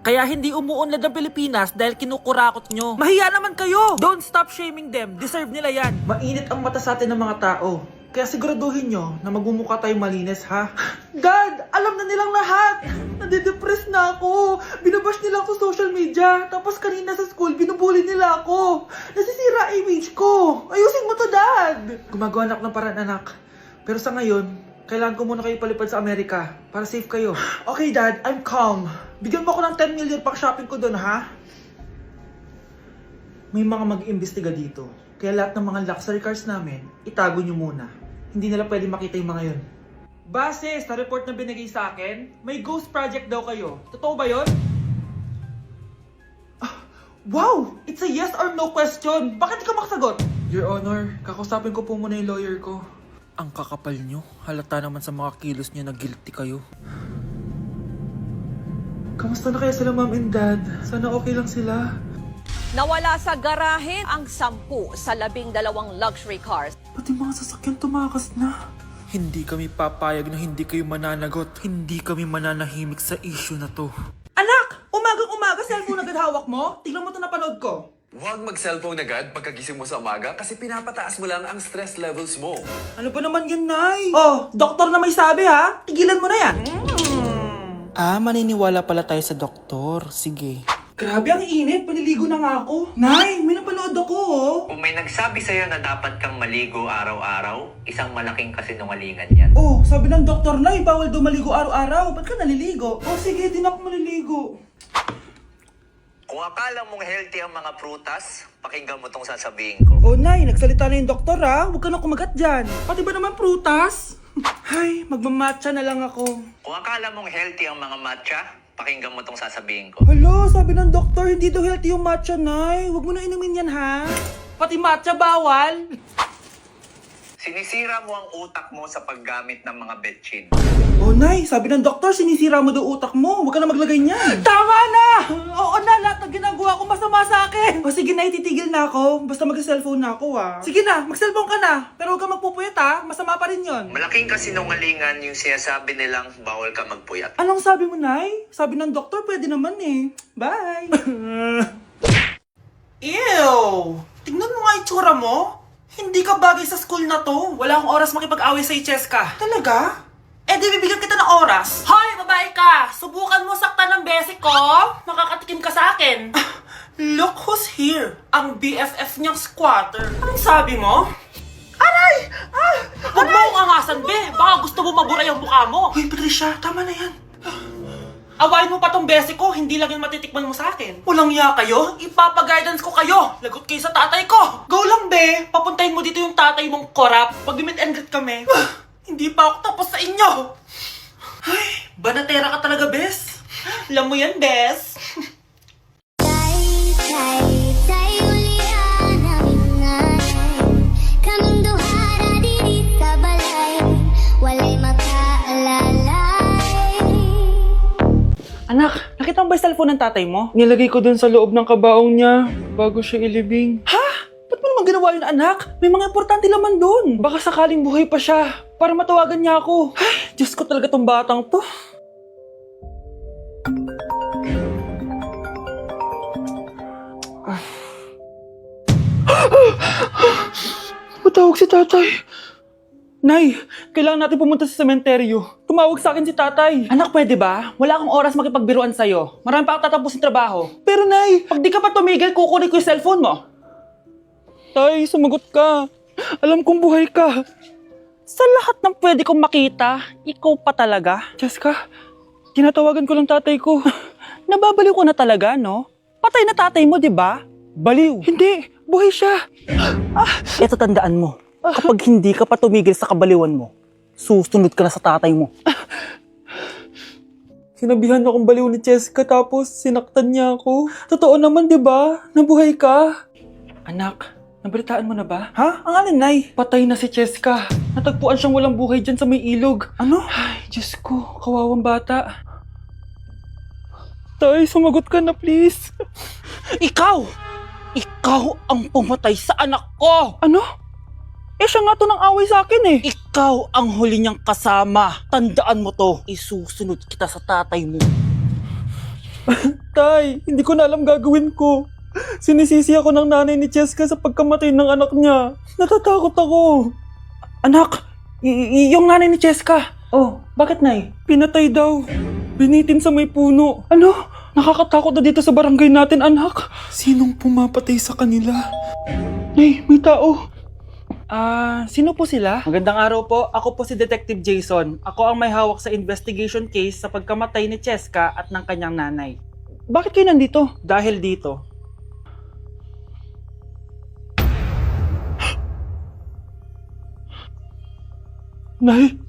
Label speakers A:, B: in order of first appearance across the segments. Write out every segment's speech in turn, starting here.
A: Kaya hindi umuunlad ang Pilipinas dahil kinukurakot nyo. Mahiya naman kayo! Don't stop shaming them. Deserve nila yan. Mainit ang mata sa atin ng mga tao. Kaya siguraduhin nyo na magmumukha tayong malinis, ha? Dad! Alam na nilang lahat! Nadidepress na ako! Binabash nila ako sa social media. Tapos kanina sa school, binubuli nila ako. Nasisira image ko. Ayusin mo to, Dad! Gumagawa na ako ng paraan, anak. Pero sa ngayon, kailangan ko muna kayo palipad sa Amerika para safe kayo. Okay, Dad. I'm calm. Bigyan mo ako ng 10 million pang shopping ko doon, ha? May mga mag-iimbestiga dito. Kaya lahat ng mga luxury cars namin, itago nyo muna. Hindi nila pwede makita yung mga yun. Base sa report na binigay sa akin, may ghost project daw kayo. Totoo ba yun? Wow! It's a yes or no question. Bakit di ka makasagot? Your Honor, kakusapin ko po muna yung lawyer ko. Ang kakapal nyo. Halata naman sa mga kilos nyo na guilty kayo. Kamusta na kaya sila, Mom and Dad? Sana okay lang sila.
B: Nawala sa garahe ang 10 sa 12 luxury cars.
A: Pati mga sasakyan tumakas na. Hindi kami papayag na hindi kayo mananagot. Hindi kami mananahimik sa issue na to. Anak! Umagang-umaga, cellphone agad hawak mo? Tingnan mo ito napanood ko.
C: Huwag mag-cellphone agad pagkagising mo sa umaga kasi pinapataas mo lang ang stress levels mo.
A: Ano ba naman yan, Nay? Oh, doktor na may sabi, ha? Tigilan mo na yan. Maniniwala pala tayo sa doktor. Sige. Grabe, ang init. Paniligo na nga ako. Nay, may napanood ako, oh.
D: Kung may nagsabi sa'yo na dapat kang maligo araw-araw, isang malaking kasinungalingan yan.
A: Oh, sabi ng doktor, Nay, bawal daw maligo araw-araw. Ba't ka naliligo? Oh, sige, din ako maliligo.
D: Kung akala mong healthy ang mga prutas, pakinggan mo tong sasabihin ko.
A: Oh, Nay, nagsalita na yung doktor, ha? Huwag ka na kumagat dyan. Pati ba naman prutas? Ay, magmamatcha na lang ako.
D: Kung akala mong healthy ang mga matcha, pakinggan mo tong sasabihin ko.
A: Hala, sabi ng doktor, hindi daw healthy yung matcha, Nay. Huwag mo na inumin yan, ha? Pati matcha bawal.
D: Sinisira mo ang utak mo sa paggamit ng mga betchin.
A: Oh, Nay, sabi ng doktor, sinisira mo daw utak mo. Huwag ka na maglagay niyan. Tama na! Oo na, lahat ng ginagawa ko masama sa akin. O sige, Nay, titigil na ako. Basta mag-cellphone na ako, ha. Sige na, mag-cellphone ka na. Pero huwag ka magpupuyat, ha. Masama pa rin yon.
D: Malaking kasinungalingan yung sinasabi nilang bawal ka magpuyat.
A: Anong sabi mo, Nay? Sabi ng doktor, pwede naman eh. Bye! Ew! Tingnan mo nga itsura mo. Hindi ka bagay sa school na to. Wala akong oras makipag-away sa Cheska. Talaga? Eh di bibigyan kita ng oras. Hoy, babae ka! Subukan mo saktan ng basic ko. Makakatikim ka sa akin. Look who's here. Ang BFF niyang squatter. Anong sabi mo? Aray! Huwag mo akong angasan, be. Baka gusto mo mabura yung mukha mo. Hoy, Patricia, tama na yan. Awayin mo pa tong basic ko, hindi lang yung matitikman mo sa akin. Walang iya kayo, ipapa-guidance ko kayo. Lagot kayo sa tatay ko. Go lang, be. Papuntahin mo dito yung tatay mong korap. Pag-meet and greet kami. Hindi pa ako tapos sa inyo. Ay, banatera ka talaga, bes. Alam mo yan, bes. Anak, nakita mo ba yung cellphone ng tatay mo? Nilagay ko dun sa loob ng kabaong niya bago siya ilibing. Ha? Ba't mo naman ginawa yun, anak? May mga importante laman dun. Baka sakaling buhay pa siya para matawagan niya ako. Ay, Diyos ko talaga tong batang to. Matawag si tatay. Nay, kailangan natin pumunta sa sementeryo. Tumawag sa akin si tatay. Anak, pwede ba? Wala akong oras makipagbiruan sa'yo. Marami pa akong tatapusin trabaho. Pero Nay, pag di ka pa tumigil, kukunin ko yung cellphone mo. Tay, sumagot ka. Alam kong buhay ka. Sa lahat ng pwede kong makita, ikaw pa talaga. Jessica, tinatawagan ko lang tatay ko. Nababaliw ko na talaga, no? Patay na tatay mo, di ba? Baliw. Hindi, buhay siya. Ito tandaan mo. Kapag hindi ka pa tumigil sa kabaliwan mo, susunod ka na sa tatay mo. Sinabihan akong baliw ni Cheska tapos sinaktan niya ako. Totoo naman, di ba? Nabuhay ka. Anak, nabalitaan mo na ba? Ha? Ang alin, Nay? Patay na si Cheska. Natagpuan siyang walang buhay dyan sa may ilog. Ano? Ay, Diyos ko, kawawang bata. Tay, sumagot ka na please. Ikaw! Ikaw ang pumatay sa anak ko! Ano? Eh, siya nga to ng away sa akin eh. Ikaw ang huli niyang kasama. Tandaan mo to. Isusunod kita sa tatay mo.
E: Tay, hindi ko na alam gagawin ko. Sinisisi ako ng nanay ni Cheska sa pagkamatay ng anak niya. Natatakot ako.
A: Anak, yung nanay ni Cheska. Oh, bakit nay?
E: Pinatay daw. Binitin sa may puno.
A: Ano? Nakakatakot na dito sa barangay natin, anak.
E: Sinong pumapatay sa kanila?
A: Nay, may tao. Sino po sila? Magandang araw po. Ako po si Detective Jason. Ako ang may hawak sa investigation case sa pagkamatay ni Cheska at ng kanyang nanay. Bakit kayo nandito? Dahil dito.
E: Nay,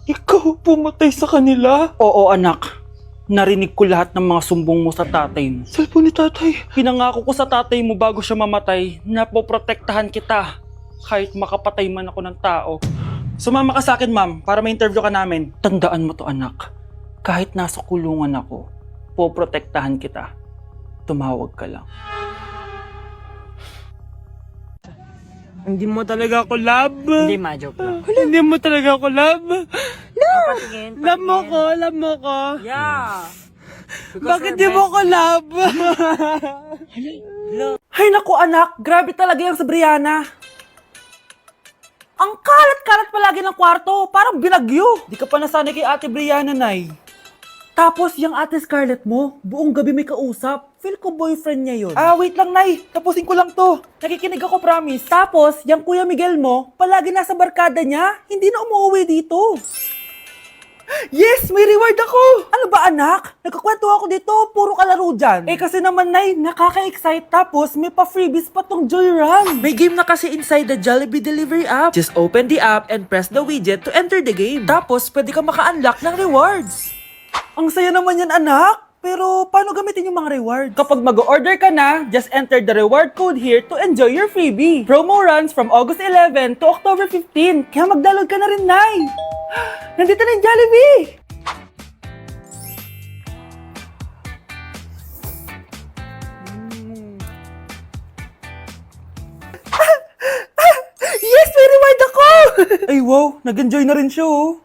E: ikaw pumatay sa kanila?
A: Oo, anak. Narinig ko lahat ng mga sumbong mo sa tatay mo.
E: Cellphone ni tatay.
A: Pinangako ko sa tatay mo bago siya mamatay na poprotektahan kita kahit makapatay man ako ng tao. Sumama ka sa akin, ma'am, para ma-interview ka namin. Tandaan mo to, anak. Kahit nasa kulungan ako, poprotektahan kita. Tumawag ka lang.
E: Hindi mo talaga ako love.
F: Hindi, ma-joke lang.
E: Hindi mo talaga ako love.
F: Patingin.
E: Love mo ko.
F: Yeah.
E: Bakit di mo ko love?
A: Ay naku anak, grabe talaga yung sa Brianna. Ang kalat-kalat palagi ng kwarto, parang binagyo. Di ka pa nasanay kay Ate Brianna, Nay. Tapos yung Ate Scarlett mo, buong gabi may kausap. Feel ko boyfriend niya yun. Wait lang, Nay. Tapusin ko lang to. Nakikinig ako, promise. Tapos, yung Kuya Miguel mo, palagi nasa barkada niya, hindi na umuwi dito. Yes! May reward ako! Ano ba, anak? Nagkakwento ako dito, puro kalaro dyan. Kasi naman, Nay, nakaka-excite. Tapos, may pa-freebies pa tong Joy Run. May game na kasi inside the Jollibee Delivery app. Just open the app and press the widget to enter the game. Tapos, pwede ka maka-unlock ng rewards. Ang saya naman yan, anak. Pero, paano gamitin yung mga reward? Kapag mag-order ka na, just enter the reward code here to enjoy your freebie. Promo runs from August 11 to October 15. Kaya mag-download ka na rin, Nay. Nandito na yung Jollibee! Yes! May reward ako! Ay, wow. Nag-enjoy na rin siya, oh.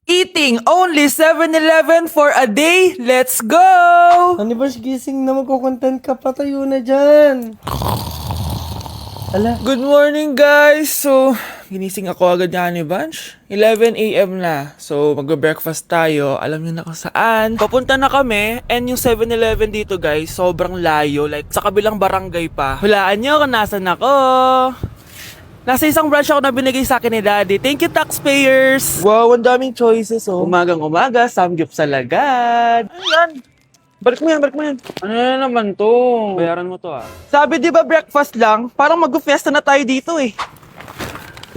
A: Eating only 7-Eleven for a day. Let's go!
E: Ano ba gising na magkukontent ka? Patayo na dyan.
A: Good morning, guys! So, ginising ako agad ni Honey Bunch. 11 a.m. na. So, magbe-breakfast tayo. Alam niyo na kung saan. Papunta na kami. And yung 7-Eleven dito, guys, sobrang layo. Like, sa kabilang barangay pa. Hulaan niyo kung nasan ako. Nasa isang branch ako na binigay sa akin ni Daddy. Thank you, taxpayers!
E: Wow, ang daming choices, oh.
A: Umagang-umaga, samgyup sa lagad. Ano yan? Balik mo yan. Ano na naman to? Bayaran mo to, ah. Sabi di ba breakfast lang? Parang mag-fiesta na tayo dito, eh.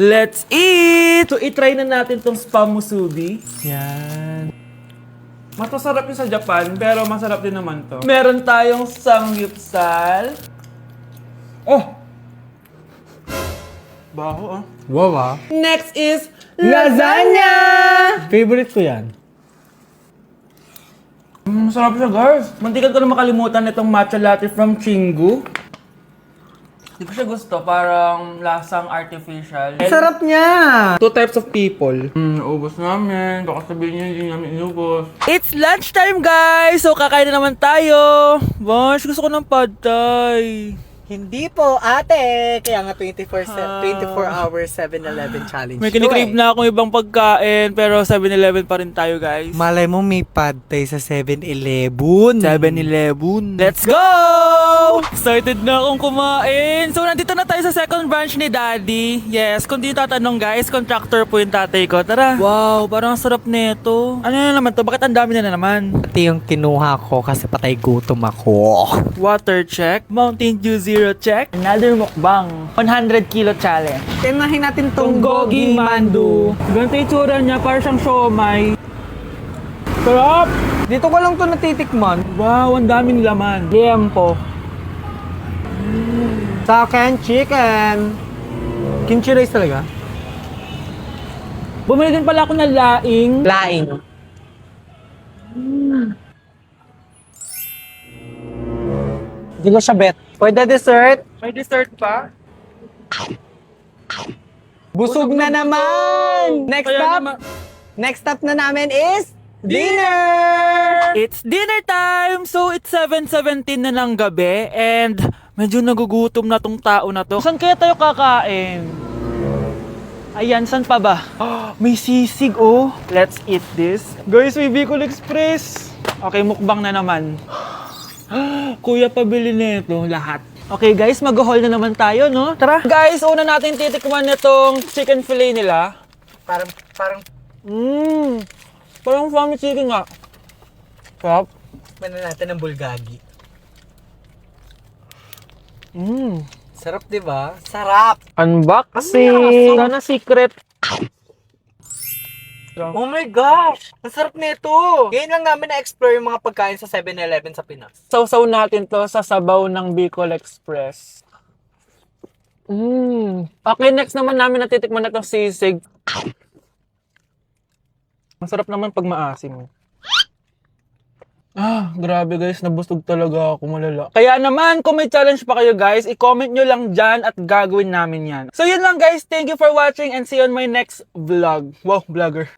A: Let's eat! So, itry na natin tong spam musubi.
E: Yan.
A: Mas masarap yung sa Japan, pero masarap din naman to. Meron tayong samgyupsal. Oh! Baho, ah.
E: Wow, ah.
A: Next is lasagna!
E: Favorite ko yan.
A: Masarap siya, guys. Mantikan ko na makalimutan itong matcha latte from Chingu. Hindi ko siya gusto. Parang lasang artificial.
E: Sarap niya!
A: Two types of people. Ubus namin. Baka sabihin niyo hindi namin inubos. It's lunchtime, guys! So, kakain na naman tayo. Bosh, gusto ko ng pad thai.
F: Hindi po, ate. Kaya nga 24 hours 7-Eleven challenge.
A: May kinikrave na akong ibang pagkain, pero 7-Eleven pa rin tayo, guys.
F: Malay mo may pad thai sa 7-Eleven.
A: 7-Eleven. Let's go! Excited na akong kumain. So, nandito na tayo sa second branch ni Daddy. Yes, kung di tatanong, guys, contractor po yung tatay ko. Tara. Wow, parang ang sarap nito. Ano na naman to? Bakit ang dami na naman?
F: Ito yung kinuha ko kasi patay gutom ako.
A: Water check. Mountain Dew Zero check. Another mukbang. 100 kilo challenge.
F: Tinahin natin
A: Tong Gogi Mandu. Ganito yung tsura niya, parang siyang siomay. Sarap!
F: Dito ko lang to natitikman.
A: Wow, ang daming laman. Liempo.
F: Sa akin, chicken. Kimchi rice talaga?
A: Bumili din pala ako ng laing.
F: Laing. Hindi ko siya bet. Pwede dessert?
A: May dessert pa?
F: Busog na naman! Next
A: Kaya
F: stop?
A: naman,
F: Next stop na namin is dinner!
E: It's dinner time! So, it's 7:17 na ng gabi and medyo nagugutom na tong tao na to. Saan kaya tayo kakain? Ayan, saan pa ba? May sisig, oh. Let's eat this. Guys, may Bicol Express. Okay, mukbang na naman. Kuya, pabili nito lahat. Okay guys, mag-haul na naman tayo, no? Tara! Guys, una natin titikman nitong chicken fillet nila.
F: Parang,
E: Parang family chicken nga. Sarap.
F: Manan natin ng bulgagi.
E: Mmm.
F: Sarap, di ba? Sarap!
E: Unboxing! Sana secret.
F: Oh my gosh! Ang sarap nito! Ngayon lang namin na-explore yung mga pagkain sa 7-Eleven sa Pinas.
E: Sausaw natin to sa sabaw ng Bicol Express. Okay, next naman namin natitikman na itong sisig. Masarap naman pag maasim. Grabe guys, nabusog talaga ako, malala. Kaya naman, kung may challenge pa kayo guys, i-comment nyo lang dyan at gagawin namin yan. So yun lang guys, thank you for watching and see you on my next vlog. Wow, vlogger.